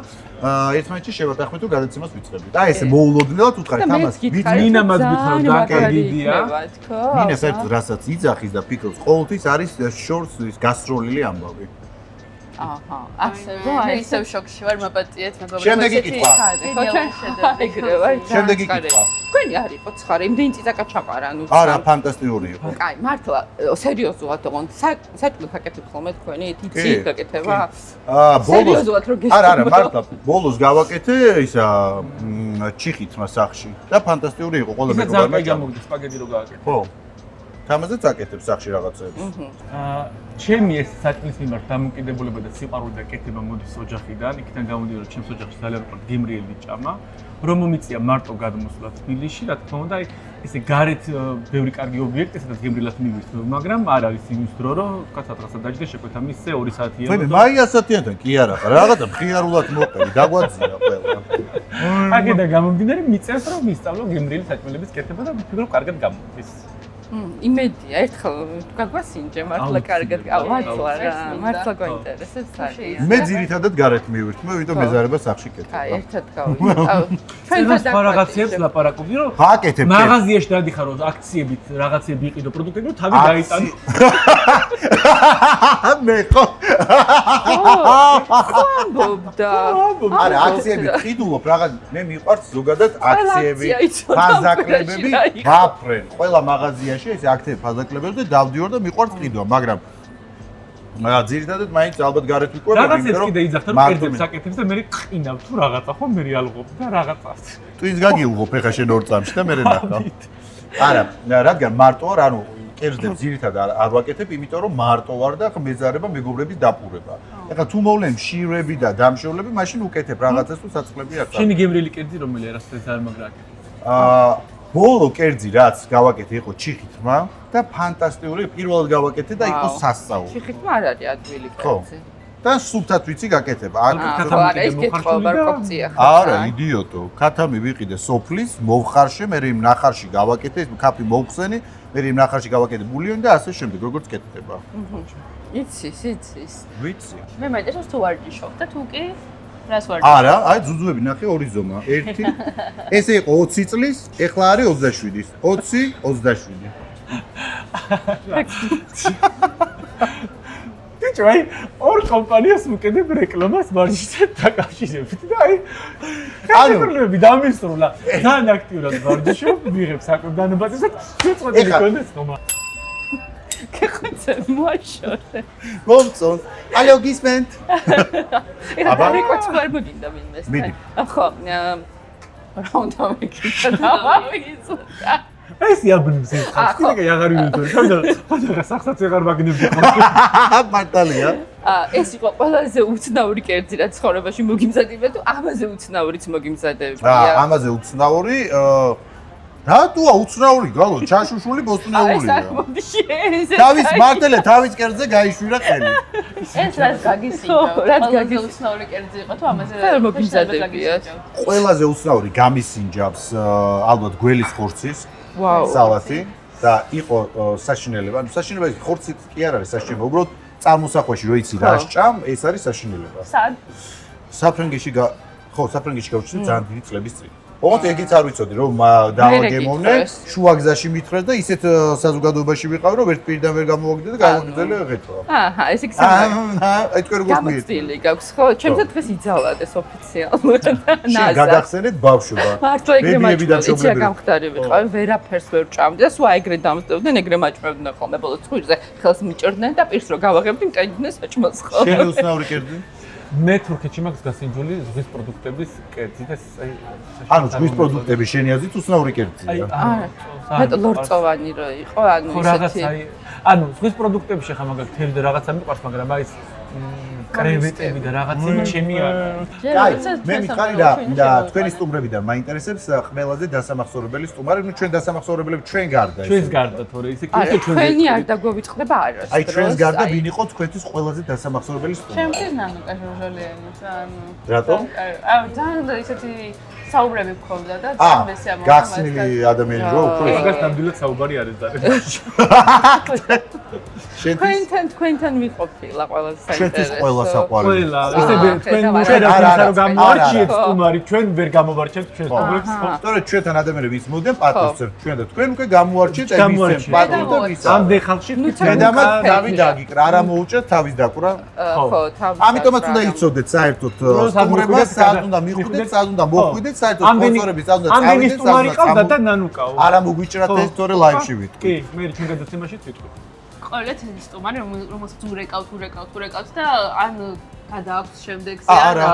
ერთმანეთში შევატახმეთ თუ გადაცემას ვიწყებდით. აი ესე მოულოდნელად უთხარით ამას. ნინა მას გითხრა და კერდიდია. ნინა საერთოდ რასაც იძახის და ფიქრობს, ყოველთვის არის შორს ის გასროლილი ამბავი. აჰა. ასევე მე ისევ შოქში ვარ მაპატიეთ მეგობრებო. შემდეგი კითხვა. ხო ჩვენ ეგრე ვარ. შემდეგი კითხვა. თქვენი არ იყო ცხარი, იმდენი წიწაკა ჩაყარა, ანუ არა, ფანტასტიკური იყო. კაი, მართლა სერიოზულად ოღონდ საჭმელს აკეთებ ხოლმე თქვენი თიცი გაკეთება? ბოლოს სერიოზულად რო არა, მართლა ბოლოს გავაკეთე ისა ჩიხითმა სახში და ფანტასტიკური იყო ყველა ისა მეგობრებმა. ძალიან გამოგდი სპაგეტი რო გააკეთე. ხო. თამაზეც აკეთებ სახში რაღაცებს. ჩემი ეს საჭმლის მიმართ დამოკიდებულება და სიყვარული და კეთება მოდის ოჯახიდან, იქიდან გამომდინარე რომ ჩემს ოჯახში ძალიან უყვართ გემრიელი ჭამა, რომ მომიწია მარტო გადმოსვლა თბილისში, რა თქმა უნდა, აი ესე გარეთ ბევრი კარგი ობიექტი, სადაც გემრიელად მივისწრო, მაგრამ არ არის იმის დრო, რომ თქვა საათასა დაჯდა შეკვეთა მისზე 2 საათია. ვაიმე, მაია საათიანთან კი არა, რაღაცა მხიარულად მოყევი, დაგვაძია ყველა. აქედან გამომდინარე მიწევს რომ მისწავლო გემრიელი საჭმელების კეთება და ვფიქრობ კარგად გამოდის. იმედია, ერთხელ გაგვასინჯე მართლა კარგად. მართლა რა, მართლა გვაინტერესებს არის. მე ძირითადად გარეთ მივირთმე, იმიტომ მეზარება სახში კეთებ. კაი, ერთად გავიგე. ჩვენ სხვა რაღაცებს ლაპარაკობდი რომ გააკეთებ. მაღაზიაში დადიხარო აქციებით რაღაცები იყიდო პროდუქტები რომ თავი გაიტანო. მე ხო. ამბობდა. არა, აქციები ყიდულობ რაღაც, მე მიყვარს ზოგადად აქციები, აქცია იცოდა, ფაზაკლებები, რა იყო. ვაფრენ ყველა მაღაზიაში ეს აქციები, ფაზაკლებები და დავდიოდი და მიყვარს ყიდვა, მაგრამ ძირითადად მაინც ალბათ გარეთ ვიყურებ, რაღაცებს კიდე იძახდა რომ კერძებს აკეთებს და მე ყინავ თუ რაღაცა ხო მე რეალობ და რაღაცას. ტვინს გაგიუღობ ეხა შენ ორ წამში და მე ნახავ. არა, რადგან მარტო არ, ანუ კერძებს ძირითადად არ ვაკეთებ, იმიტომ რომ მარტო ვარ და ხა მეზარება მეგობრების დაპურება. ეხლა თუ მოვლენ მშივრები და დამშევლები, მაშინ უკეთებ რაღაცას თუ საწყლები არ შენი გემრიელი კერძი რომელი არასდროს არ მაგრაკეთე. ბოლო კერძი რაც გავაკეთე იყო ჩიხითმა და ფანტასტიკური პირველად გავაკეთე და იყო სასწაული. ჩიხითმა არ არის ადვილი ხო. კაცი. და სულთად ვიცი გაკეთება. ხო, არა, ის კითხვა ბარკოპცია ხარ. არა, იდიოტო. ქათამი ვიყიდე სოფლის, მოვხარშე, მე იმ ნახარში გავაკეთე, ეს ქაფი მოვხსენი, მე იმ ნახარში გავაკეთე ბულიონი და ასე შემდეგ, როგორც კეთდება. იცის. ვიცი. მე მაინტერესებს თუ ვარჯიშობ და თუ კი რას ვარჯიშობ? არა, აი ძუძუები ნახე ორი ზომა. ერთი. ესე იყო 20 წლის, ეხლა არის 27-ის. 20, 27. აი ორ კომპანიას მოკედებ რეკლამას ვარჯიშთან დაკავშირებით და აი ანუ დამისრულა ძალიან აქტიურად ვარჯიშობ ვიღებ საკვებდანობას და შეწყვეტილი კონდეს ხომა გეხოცე მოაშორე. მომწონ. ალო გისმენთ. აბა რეკვაც არ მოგინდა ვინმეს. მიდი. ხო, რა უნდა მეკითხა დავაიზუდა. ეს იაბნებს ეს ხალხი აღარ ვიმეწონა. ხოდა სახსაც აღარ მაგნებდი ხო? მარტალია. ეს იყო ყველაზე უცნაური კერძი რაც ცხოვრებაში მოგიმზადებია თუ ამაზე უცნაურიც მოგიმზადებია. ამაზე უცნაური რატოა უცნაური გალო ჩაშუშული ბოსტნეულია. თავის მარტელე თავის კერძზე გაიშვირა ყელი. ეს რაც გაგისინჯა, რაც გაგისინჯა უცნაური კერძი იყო თუ ამაზე ხელ მოგიმზადებია. ყველაზე უცნაური გამისინჯავს ალბათ გველის ხორცის სალათი და იყო საშინელება. ანუ საშინელება ხორცით კი არ არის საშინელება, უბრალოდ წარმოსახვეში რო იცი რა სჭამ, ეს არის საშინელება. სად? საფრანგეთში ხო, საფრანგეთში გავჩნდა ძალიან დიდი წლების წინ. ოღონდ ეგიც არ ვიცოდი რომ დავაგემოვნე, შუაგზაში მითხრეს და ისეთ საზოგადოებაში ვიყავ რომ ერთ პირიდან ვერ გამოვაგდე და გამოგძელე ღეთო. აჰა, ეს იქ სამი. აი თქვენ როგორ მიიღეთ? გამოცდილი გაქვს ხო? ჩემთან დღეს იძალადეს ოფიციალურად. შენ გადახსენეთ ბავშვობა. მართლა ეგრე მაჭმევდი, იცი რა გამხდარი ვიყავ, ვერაფერს ვერ ჭამდი და სულ ეგრე დამსწრებდნენ, ეგრე მაჭმევდნენ ხოლმე ბოლოს ცხვირზე. ხელს მიჭერდნენ და პირს რო გავაღებდი, მკედნენ საჭმელს ხო. შენ უცნაური კერძი? მე თურქეთში მაქვს გასინჯული ზღვის პროდუქტების კერძი და ანუ ზღვის პროდუქტები შენი აზრით უცნაური კერძია. არა. ლორწოვანი რო იყო, ანუ ხო რაღაცა ანუ ზღვის პროდუქტებში ხა მაგალითად თევზი და რაღაცა მიყვარს, მაგრამ აი ეს კრევეტები და რაღაცები ჩემი არა. კაი, მე მითხარი რა და თქვენი სტუმრებიდან მაინტერესებს ყველაზე დასამახსოვრებელი სტუმარი, ნუ ჩვენ დასამახსოვრებლები ჩვენ გარდა ეს. ჩვენს გარდა თორე ისე არა, ჩვენი არ დაგვეწყდება არასდროს. აი ჩვენს გარდა ვინ იყო თქვენთვის ყველაზე დასამახსოვრებელი სტუმარი? ჩემთვის ნანუკა ჟოჟოლიანი, ანუ რატომ? აი, ძალიან ისეთი საუბრები მქონდა და ძალიან მესია მომხმარდა. გახსნილი ადამიანი რო უფრო მაგას ნამდვილად საუბარი არის ზარე. თქვენთან ვიყოფილა ყველაზე საინტერესო. ჩვენთვის ყველა საყვარელი. ყველა ისე თქვენ ჩვენ რა გამოვარჩიეთ სტუმარი, ჩვენ ვერ გამოვარჩიეთ ჩვენ სტუმრებს. თორე ჩვენთან ადამიანები ვის მოდენ პატრონს ჩვენ და თქვენ უკვე გამოვარჩიეთ აი მისცემ პატრონს და ვის. ამ დეხალში მე დამად თავი დაგიკრა, არა მოუჭრეთ თავის დაკვრა. ხო, თავი. ამიტომაც უნდა იცოდეთ საერთოდ სტუმრებას სად უნდა მიხვიდეთ, სად უნდა მოხვიდეთ, საერთოდ სპონსორები სად უნდა ამდენი წავიდეთ, სტუმარი ყავდა და ნანუკაო. არა მოგვიჭრათ ეს თორე ლაივში ვიტყვი. კი, მე ჩვენ გადაცემაშიც ვიტყვი. ყოველთ ეს სტუმარი რომელსაც ურეკავთ და ან გადააქვს შემდეგზე არა.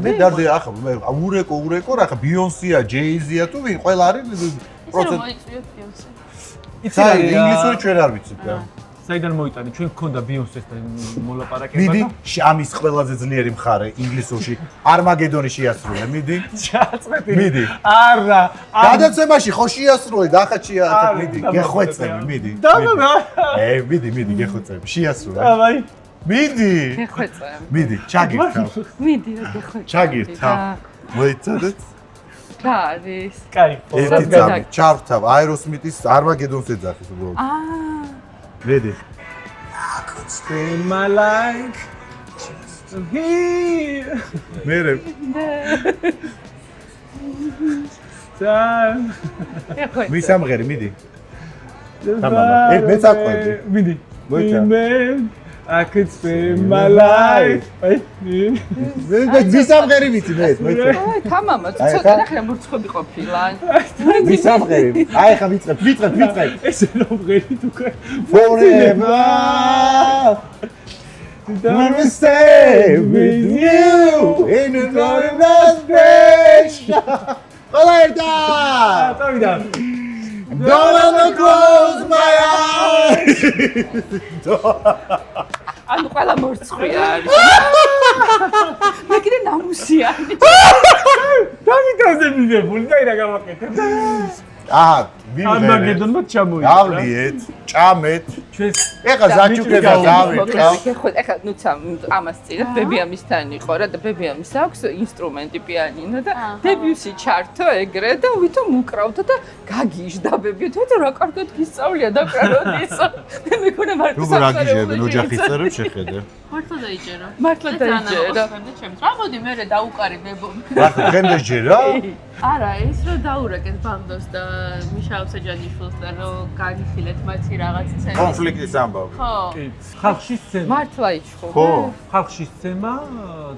მე დარდი ახლა მე ურეკო რა ხა ბიონსია, ჯეიზია თუ ვინ ყველა არის პროცენტ. იცი რა ინგლისური ჩვენ არ ვიცით რა. საიდან მოიტანე? ჩვენ გქონდა ბიონსესთან მოლაპარაკება. მიდი, ამის ყველაზე ძლიერი მხარე ინგლისურში არმაგედონი შეასრულე, მიდი. ჩაწყვეტი. მიდი. არა. გადაცემაში ხო შეასრულე და ახლა მიდი, გეხვეწები, მიდი. დამა. მიდი, გეხვეწები, შეასრულე. დავაი. მიდი. გეხვეწებ. მიდი, ჩაგირთავ. მიდი რა გეხვეწებ. ჩაგირთავ. მოიცადეთ? რა არის? კაი. ერთი წამი, ჩავრთავ აეროსმიტის არმაგედონს ეძახის უბრალოდ. მიდი. Spend my life here. მერე. მისამღერი, მიდი. მე წაყვები. მიდი. მოიცა. I could spend my life. მისამღერი ვიცი მე, მოიცა. აი, თამამა, ცოტა ნახე მურცხები ყოფილა. მისამღერი. აი ხა ვიწყებ. ესე რომ ღერით უკვე. Forever. Don't stay with you in a glorious place. Coleta! დავიდა. Don't ever close my eyes. ანუ ყველა მორცხვია არის. მე კიდე ნამუსიანი. დავიდაზე მიდებული და ირა გავაკეთე. არმაგედონმა ჩამოიღო. გავლიეთ, ჭამეთ. ჩვენს ეხა ზაჩუკება გავიყავ. ეხა ნუ ამას წინა ბებიამისთან იყო რა და ბებიამის აქვს ინსტრუმენტი პიანინო და დებიუსი ჩართო ეგრე და ვითომ უკრავდა და გაგიჟდა ბებიო თვითონ რა კარგად გისწავლია და კროდისო. მე მეკონა მარტო როგორ აგიჟებენ ოჯახის წევრებს შეხედე. მართლა დაიჯერა. რა მოდი მე დაუკარი ბებო. რა ხემდე ჯერა? არა, ის რომ დაურეკეთ ბანდოს და მიშაელ საჯანიშვილს და რომ განიხილეთ მათი რაღაც ცემა. კონფლიქტის ამბავი. ხო. ხალხში სცემა. მართლა იჩხო. ხო. ხალხში სცემა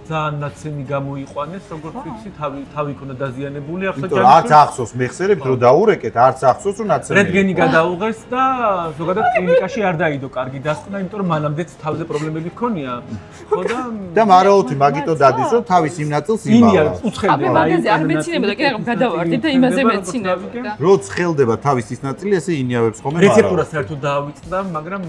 ძალიან ნაცემი გამოიყვანეს, როგორც ვიცი, თავი ქონდა დაზიანებული ახლა იმიტომ არც ახსოვს მეხსერებით რომ დაურეკეთ, არც ახსოვს რომ ნაცემი. რენტგენი გადაუღეს და ზოგადად კლინიკაში არ დაიდო კარგი დასკვნა, იმიტომ რომ მანამდეც თავზე პრობლემები ჰქონია. ხო და მარაოთი მაგიტო დადის რომ თავის იმ ნაწილს იმალა. აბე მაგაზე არ მეცინებოდა, კიდე გავდავარდი და იმაზე მეცინებოდა. რო ცხელდება თავის ის ნაწილი, ესე ინიავებს ხოლმე. რეცეპტურა საერთოდ დაავიწყდა, მაგრამ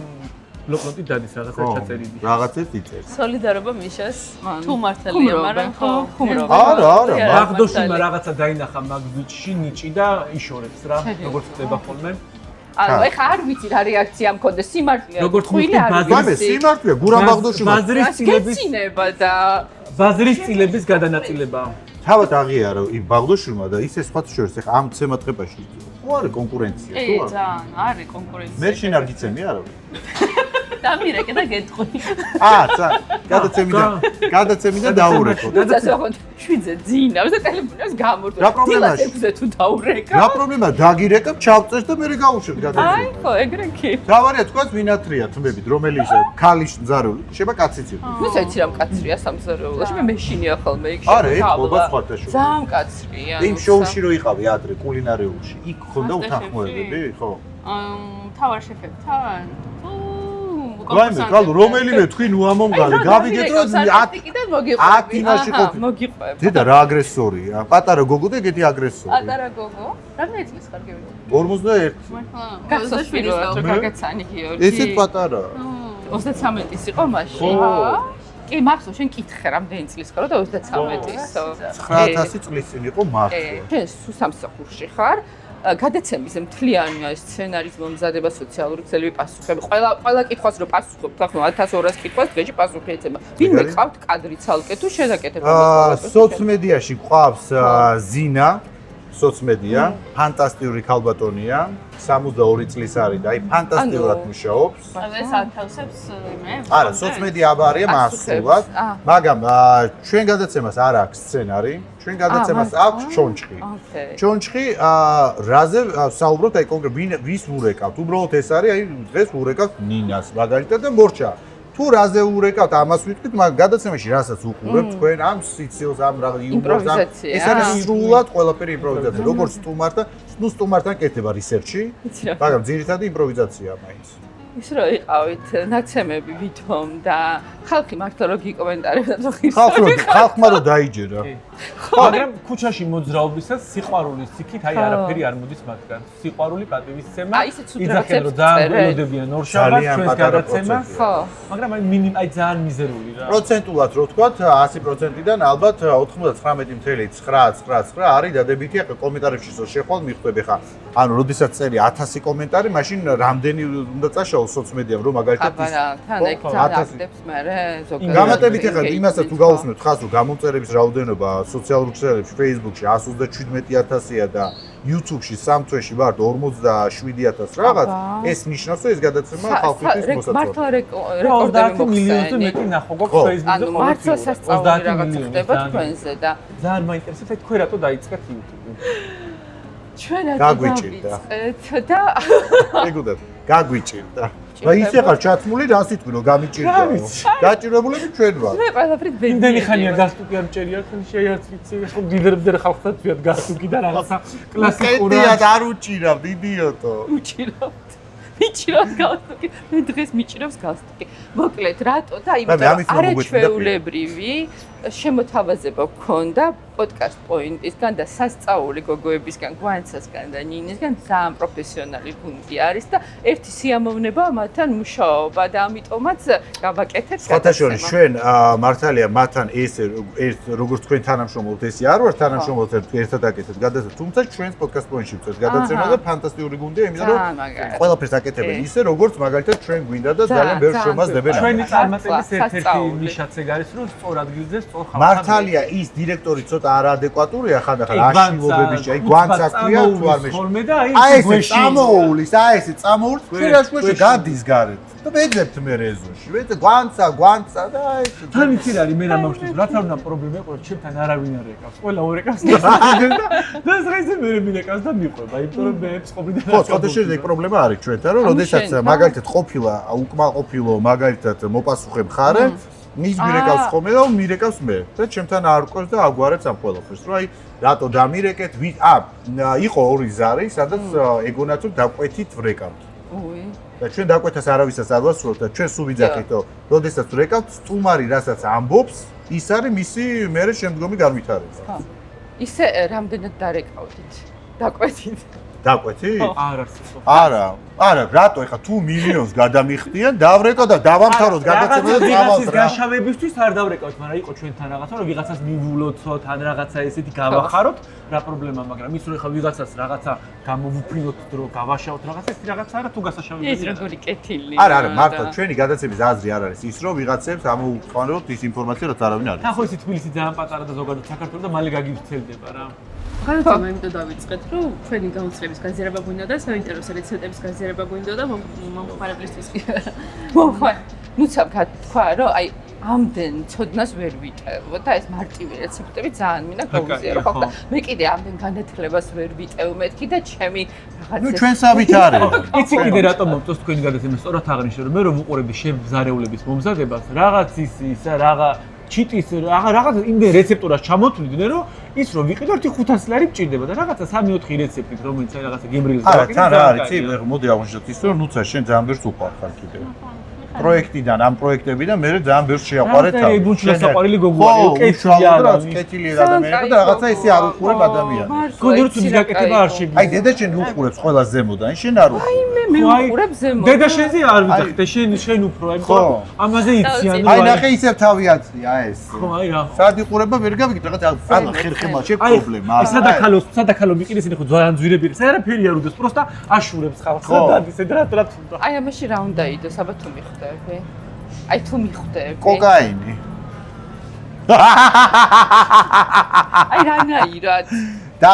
ბლოკნოტი დადის რაღაცა ჩაწერილი. რაღაცეთ იწერს. სოლიდარობა მიშას თუ მართალია, მაგრამ ხო ხუმრობა. არა. მაგდოშიმა რაღაცა დაინახა მაგდუჩში ნიჭი და იშორებს რა, როგორც ხდება ხოლმე. ანუ ეხა არ ვიცი რა რეაქცია მქონდა, სიმართლეა. როგორც ხვილი ბაზრის სიმართლეა, გურამ ბაღდოშიმა. ბაზრის წილების გადანაწილება. თავად აღიარა იმ ბაღდოშილმა და ისე სხვათა შორის ეხა ამ ცემატყებაში. ხო არის კონკურენცია, თუ არა? ძალიან არის კონკურენცია. მე შენ არ გიცემი არა? დამირეკე და გეტყვი. გადაცემიდან დაურეკო. ასე ხო შვიდზე ძინავს და ტელეფონს გამორთო. რა პრობლემაა? დილას 6-ზე თუ დაურეკა. რა პრობლემაა? დაგირეკებ, ჩავწერს და მე გავუშვებ აი გადაცემას. ხო, ეგრე კი. დავარია თქვათ ვინათრია თმებით, რომელი ისე ქალის მზარული, შეიძლება კაციც იყოს. ნუ საერთოდ რამ კაცრია სამზარეულოში, მე მეშინია ხოლმე იქ. არა, ეგ ხობა სხვათა შორის. ძალიან კაცრია. იმ შოუში რო იყავი ადრე კულინარიულში, იქ ხონდა უთანხმოებები, ხო? თავარ შეფებთან. გვაიმე, კალო, რომელიმე თქვი ნუ ამომგალი, გავიგეთ რომ 10-დან მოგიყვები. 10 იმაში ყოფილი. მოგიყვები. დედა რა აგრესორია? პატარა გოგო და ეგეთი აგრესორი. პატარა გოგო. რამდენი წლის ხარ გევიდე? 41. გასაშვილოა, თუ გაგაცანი გიორგი. ესეც პატარა. 33-ის იყო მაშინ. კი, მახსოვს, შენ კითხე რამდენი წლის ხარო და 33-ისო. 900 წლის წინ იყო მართლა. შენ სულ სამსახურში ხარ. გადაცემის მთლიანი სცენარის მომზადება, სოციალური ქსელები, პასუხები, ყველა კითხვას რო პასუხობ, ახლა 1200 კითხვას დღეში პასუხი ეცემა. ვინმე ყავთ კადრი ცალკე თუ შეზაკეთებ? სოცმედიაში ყავს ზინა, სოცმედია, ფანტასტიკური ქალბატონია, 62 წლის არის და აი ფანტასტიკურად მუშაობს. ეს ათავსებს იმებს. არა, სოცმედია აბარია მასულად, მაგრამ ჩვენ გადაცემას არ აქვს სცენარი, ჩვენ გადაცემას აქვს ჩონჩხი. ჩონჩხი რაზე საუბრობთ, აი კონკრეტულად ვის ვურეკავთ? უბრალოდ ეს არის, აი დღეს ვურეკავთ ნინას, მაგალითად და მორჩა. თუ რაზე ვურეკავთ, ამას ვიტყვით, მაგრამ გადაცემაში რასაც უყურებთ თქვენ ამ სიცილს, ამ რაღაც იუმორს, ეს არის სრულად ყველაფერი იმპროვიზაცია. როგორც სტუმართან, ნუ სტუმართან კეთება რისერჩი, მაგრამ ძირითადი იმპროვიზაცია მაინც. ის რო იყავით ნაცემები ვითომ და ხალხი მართლა რო გიკომენტარებდა თუ ხალხმა რო დაიჯერა. მაგრამ ქუჩაში მოძრაობისას სიყვარულის სიქით აი არაფერი არ მოდის მათგან. სიყვარული პატივისცემა. იძახენ რომ ძალიან ველოდებიან ორშაბათს ჩვენს გადაცემას. ხო. მაგრამ აი ძალიან მიზერული რა. პროცენტულად რო ვთქვათ 100%-დან ალბათ 99.999 არის დადებითი. ახლა კომენტარებში შეხვალ მიხვდები ხა. ანუ როდესაც წერი 1000 კომენტარი, მაშინ რამდენი უნდა წაშალოს სოცმედიამ რომ მაგალითად ის თან ეგ ძადებს მერე ზოგადად. გამატებით ახლა იმასაც თუ გავუსმენთ ხას რომ გამომწერების რაოდენობა სოციალურ ქსელებში, Facebook-ში 127,000-ია და YouTube-ში სამ თვეში ვარ 47,000 რაღაც, ეს ნიშნავს რომ ეს გადაცემა ხალხისთვის მოსაწონია. მართლა რეკორდები 30 მილიონზე მეტი ნახო გვაქვს Facebook-ზე. ანუ მართლა სასწაული რაღაც ხდება თქვენზე და ძალიან მაინტერესებს აი თქვენ რატო დაიწყეთ YouTube-ი? ჩვენაც გაგვიჭირდა. და ეგუდად გაგვიჭირდა. და ისე ხარ ჩაცმული რა სიტყვი რომ გამიჭირდა. გაჭირებულები ჩვენ ვარ. მე ყველაფრით ბედნიერი. იმდენი ხანია გასტუკი არ მჭერია ხან შეერც ვიცი ხო დიდერბდერ ხალხსაც ვიად გასტუკი და რაღაცა კლასიკურად კეთიად არ უჭირავ იდიოტო. უჭირავთ. მიჭირავს გასტუკი. მე დღეს მიჭირავს გასტუკი. მოკლედ რატო და იმიტომ რომ არაჩვეულებრივი შემოთავაზება გქონდა პოდკასტ პოინტისგან და სასწაული გოგოებისგან, გვანცასგან და ნინისგან ძალიან პროფესიონალი გუნდი არის და ერთი სიამოვნება მათთან მუშაობა და ამიტომაც გავაკეთეთ გადაცემა. ჩვენ მართალია მათთან ეს როგორც თქვენ თანამშრომლობთ ესე არ ვარ თანამშრომლობთ ერთად აკეთეთ გადაცემა, თუმცა ჩვენს პოდკასტ პოინტში ვწევს გადაცემა და ფანტასტიკური გუნდია, იმიტომ რომ ყველაფერს აკეთებენ ისე როგორც მაგალითად ჩვენ გვინდა და ძალიან ბევრ შრომას დებენ. ჩვენი წარმატების ერთ-ერთი ნიშანიც ეგ არის, რომ სწორ ადგილზე სწორ ხალხს მართალია ის დირექტორი ცოტა არაადეკვატურია ხანდახან აშინობებიში, აი გვანცა ქვია თუ არ მეშ. აი ეს წამოულის, აი ეს წამოულის ქვერაშუაში გადის გარეთ. და ვეძებთ მე რეზოში. ვეძე გვანცა და აი ეს. თან იცი რა მე რა მოვშლის, რაც არ უნდა პრობლემა იყო, ჩემთან არავინ არ ეკავს. ყველა ორეკავს და ეს რეზე მე მინეკავს და მიყვება, იმიტომ რომ მე წყობიდან ხო, სხვათა შორის ეგ პრობლემა არის ჩვენთან, რომ როდესაც მაგალითად ყოფილა უკმაყოფილო მაგალითად მოპასუხე მხარე მის მირეკავს ხოლმე და მირეკავს მე და ჩემთან არ ყავს და აგვარებს ამ ყველაფერს რომ აი რატო დამირეკეთ იყო ორი ზარი სადაც ეგონათ რომ დაკვეთით ვრეკავთ და ჩვენ დაკვეთას არავისაც არ ვასრულებთ და ჩვენ სულ ვიძახით რომ როდესაც ვრეკავთ სტუმარი რასაც ამბობს ის არის მისი მერე შემდგომი განვითარება ისე რამდენად დარეკავდით დაკვეთით დაკვეთი? არ არსებობს. არა, რატო ეხა თუ მილიონს გადამიხდიან, დავრეკო და დავამთავროთ გადაცემა და ვიღაცის გაშავებისთვის არ დავრეკავთ, მაგრამ იყო ჩვენთან რაღაცა, რომ ვიღაცას მივულოცოთ, ან რაღაცა ესეთი გავახაროთ, რა პრობლემა, მაგრამ ის რომ ეხა ვიღაცას რაღაცა გამოვუფრინოთ, რომ გავაშავოთ რაღაცა, ეს რაღაცა არა თუ გასაშავებელია. ეს როგორი კეთილი. არა, მართლა ჩვენი გადაცემის აზრი არ არის ის, რომ ვიღაცებს ამოუყვანოთ ის ინფორმაცია, რაც არავინ არ იცის. თან ხო ისი თბილისი ძალიან პატარა და ზოგადად საქართველოს და მალე გაგივრცელდება რა. გადაცემა იმიტომ დავიწყეთ, რომ ჩვენი გაუცლების გაზიარება გვინდა და საინტერესო რეცეპტების გაზიარება გვინდა და მომხმარებლისთვის კი. ნუცამ თქვა, რომ აი ამდენ ცოდნას ვერ ვიტევ და ეს მარტივი რეცეპტები ძალიან მინდა გავუზიარო ხო და მე კიდე ამდენ განათლებას ვერ ვიტევ მეთქი და ჩემი რაღაცა ნუ ჩვენსავით არის. იცი კიდე რატომ მომწონს თქვენი გადაცემა სწორად აღნიშნე რომ მე რომ უყურებდი შევზარეულების მომზადებას რაღაც ისა რაღა ჩიტის რაღაც იმდენ რეცეპტურას ჩამოთვლიდნენ რომ ის რომ ვიყიდოთ 500 ლარი მჭირდება და რაღაცა 3-4 რეცეპტით რომელიც აი რაღაცა გემრიელს არა, თან რა არის, ცი, მოდი აღვნიშნოთ ის რომ ნუცა შენ ძალიან ბევრს უყვარხარ კიდე. პროექტიდან, ამ პროექტებიდან მე ძალიან ბევრს შეაყვარე თავი. აი, გუჩა საყვარელი გოგოარი, კეთილია და კეთილი ადამიანები და რაღაცა ისე არ უყურებ ადამიანებს. გონდორ თუ გაკეთება არ შეგვიძლია. აი, დედა შენ უყურებს ყველა ზემოდან, შენ არ უყურებ. მე უყურებ ზემოთ. დედა შენზე არ ვიძახდე, შენ უფრო, აი, ამაზე იციან. აი, ნახე ისევ თავი აცია ეს. ხო, აი რა. სად იყურება ვერ გავიგეთ რაღაცა ანუ ხერხემალ შეპრობლემა. აი, სადაქალო მიყიდეს ინე ხო ძალიან ძვირები. საერთაფერი არ უდეს, პროსტა აშურებს ხალხს და დადის რა თუნდა. აი, ამაში რა უნდა იდო, საბა თუ მიხვდები? აი, თუ მიხვდები. კოკაინი. აი, რანაირად. და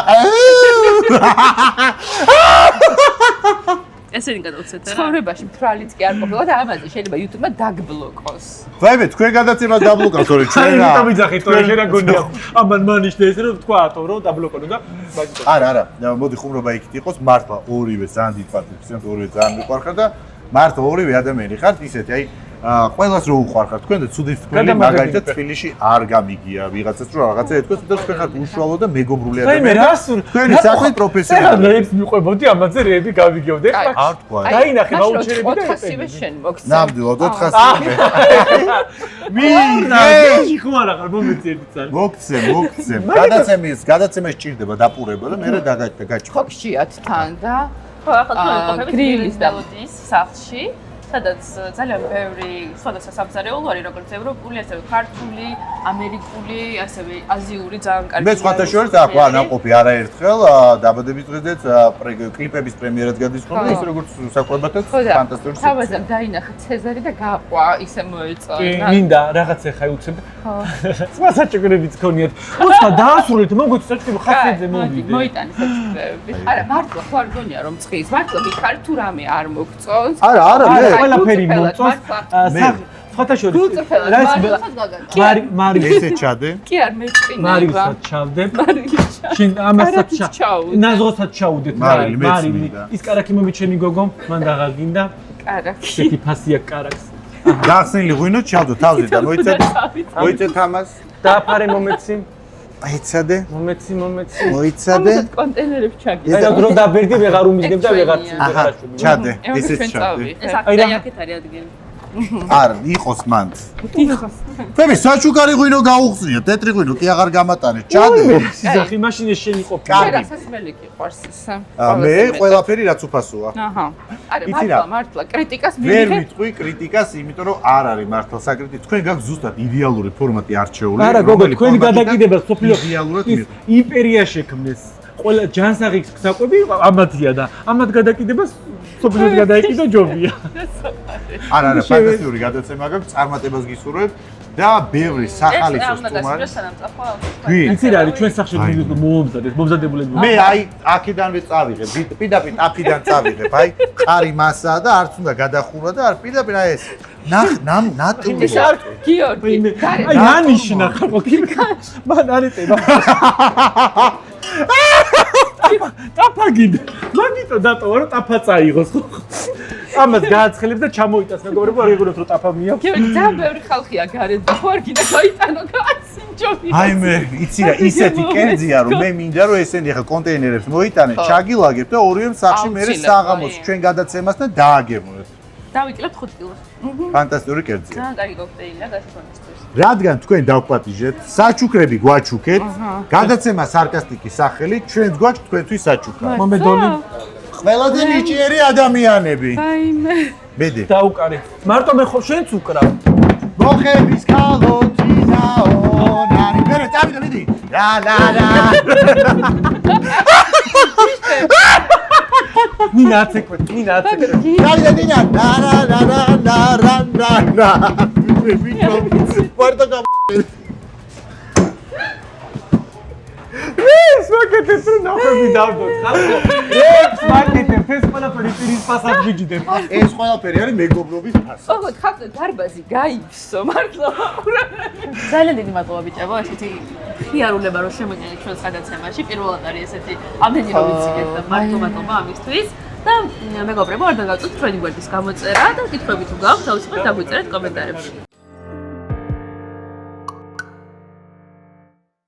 ესენი გადავცეთ რა. ცხოვრებაში მთრალიც კი არ ყოფილა და ამაზე შეიძლება YouTube-მა დაგბლოკოს. ვაიმე, თქვენ გადაცემას დაბლოკავთ, თორე ჩვენ რა. იმიტომ ვიძახით, თორე შენ რა გონია. ამან მანიშნე ეს რომ თქვაათო, რომ დაბლოკონო და მაგიტო. არა, მოდი ხუმრობა იქით იყოს, მართლა ორივე ძალიან დიდ პატივს, ორივე ძალიან მიყვარხარ და მართლა ორივე ადამიანი ხართ ისეთი, აი ყველას რო უყვარხარ თქვენ და ცუდი თქვენი მაგალითად თბილისში არ გამიგია ვიღაცას რო რაღაცა ეთქვეს და თქვენ ხართ უშუალო და მეგობრული ადამიანი. თქვენი საქმე პროფესიონალი. რა რეებს მიყვებოდი ამაზე რეები გავიგებდი. ეხლა არ თქვა. დაინახე ვაუჩერები და 400-ივე შენ მოგცემ. ნამდვილად 400-ივე. მიგე ხო არა ხარ მომეცერდი წარ. მოგცემ. გადაცემა სჭირდება დაპურება და მე გაჩქო. ხოქშიათ თან და ხო, ახლა თქვენ ყოფებით გრილის და მელოდიის სახლში. სადაც ძალიან ბევრი სხვადასხვა სამზარეულო არის, როგორც ევროპული, ასევე ქართული, ამერიკული, ასევე აზიური ძალიან კარგი. მე სხვათა შორის ახლა ნაყოფი არაერთხელ დაბადების დღედაც კლიპების პრემიერაც გადისხდა და ის როგორც საკვებათაც ფანტასტიკური. თავაზე დაინახა ცეზარი და გაყვა, ისე მოეწონა. მინდა რაღაცა ხაი უცებ. ხო. სხვა საჭიროებიც გქონიათ. უცხო დაასრულეთ, მოგვიწევთ საჭირო ხასიათზე მოვიდე. მოიტანე საჭიროები. არა, მართლა ხო არ გონია რომ წყის. მართლა მიხარ თუ რამე არ მოგწონს. არა, მე ყველაფერი მომწონს. სხვათა შორის რა ის მარი ესე ჩადე. კი არ მეწყინება. მარილსაც ჩავდებ. შენ ამასაც ნაზღოსაც ჩაუდეთ მარილი. ის კარაქი მომიჩენი გოგომ, მან დაღაგინდა. კარაქი. ესეთი ფასია კარაქს. გახსნილი ღვინო ჩავდო თავზე და მოიცეთ ამას. დააფარე მომეცი. აიცადე. მომეცი. მოიცადე. ამასაც კონტეინერებს ჩაგე. აი რა დრო დაბერდი ვეღარ უმიზნებ და ვეღარ აჰა, ჩადე. ესეც ჩადე. ეს აქეთ არის ადგილი. არ იყოს მანდ. ფები საჩუქარი ღვინო გაუხსნია, ტეტრი ღვინო კი აღარ გამატანეთ. ჩადე. სიზახი მაშინ ეს შენ იყო. კარ სასმელი კი ყვარს ისე. მე ყველაფერი რაც უფასოა. აჰა. არა, მართლა კრიტიკას ვერ მივიღებ. ვიტყვი კრიტიკას, იმიტომ რომ არ არის მართლა საკრიტიკო. თქვენ გაქვს ზუსტად იდეალური ფორმატი არჩეული. არა გოგო, თქვენი გადაკიდება სოფლიო იდეალურად იმპერია შექმნეს. ყველა ჯანსაღი საკვები ამათია და ამათ გადაკიდებას სოფლიოს გადაიკიდა ჯობია. არა, ფანტასტიკური გადაცემა გაქვს, წარმატებას გისურვებ და ბევრი სახალისო სტუმარი. იცი რა არის ჩვენ სახში მომზადებული. მე აი აქედანვე წავიღებ, პირდაპირ აფიდან წავიღებ, აი ყარი მასაა და არც უნდა გადახურვა და არ პირდაპირ აი ეს ნატური. გიორგი, აი ანიშნა ხო კი მან არიტება. ტაფაგინდა. მაგიტო დატოვა რომ ტაფა წაიღოს ხო. ამას გააცხელებ და ჩამოიტანს მეგობრებო, არ იგონოთ რომ ტაფა მიაქვს. გიორგი, ძალიან ბევრი ხალხია გარეთ და ხო არ გინდა გაიტანო გასინჯობი. აი მე იცი რა ისეთი კერძია რომ მე მინდა რომ ესენი ახლა კონტეინერებს მოიტანე, ჩაგილაგებ და ორივე სახში მე საღამოს ჩვენ გადაცემასთან დააგემოვნოთ. დავიკლებთ 5 კილოს. ფანტასტიკური კერძია. ძალიან კარგი კოქტეილია გასაფრთხისთვის. რადგან თქვენ დავკვატიჟეთ, საჩუქრები გვაჩუქეთ, გადაცემა სარკასტიკის სახელით, ჩვენც გვაქვს თქვენთვის საჩუქრა. მომედოლი ყველაზე ნიჭიერი ადამიანები. აიმე. მედი. დაუკარე. მარტო მე ხო შენც უკრავ. მოხების ქალოთინაო, ნარი მერე წავიდე მიდი. ლა ლა ლა. მინა აცეკვე. დავიდე დინა. ლა ლა ლა ლა ლა ლა ლა. ვიჩო. პორტო გა. ეს მაგეთებს რომ ნახები დავდოთ ხალხო ეს მაგეთებს ეს ყველაფერი პირის ფასად ვიჯდებ ეს ყველაფერი არის მეგობრობის ფასი. ოღონდ ხალხო დარბაზი გაიფსო მართლა. ძალიან დიდი მადლობა ბიჭებო, ესეთი ხიარულება რომ შემოგვიყვანეთ ჩვენს გადაცემაში. პირველად არის ესეთი ამდენი რომ ვიცით და მადლობა ამისთვის. და მეგობრებო, არ დაგაწუხოთ ჩვენი გვერდის გამოწერა და კითხვები თუ გაქვთ, თავისუფლად დაგვიწერეთ კომენტარებში.